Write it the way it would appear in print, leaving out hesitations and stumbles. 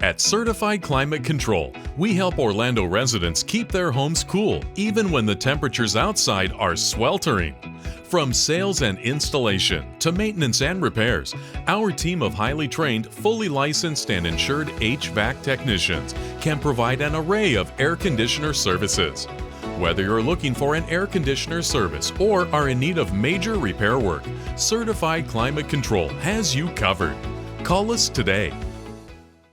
At Certified Climate Control, we help Orlando residents keep their homes cool even when the temperatures outside are sweltering. From sales and installation to maintenance and repairs, our team of highly trained, fully licensed and insured HVAC technicians can provide an array of air conditioner services. Whether you're looking for an air conditioner service or are in need of major repair work, Certified Climate Control has you covered. Call us today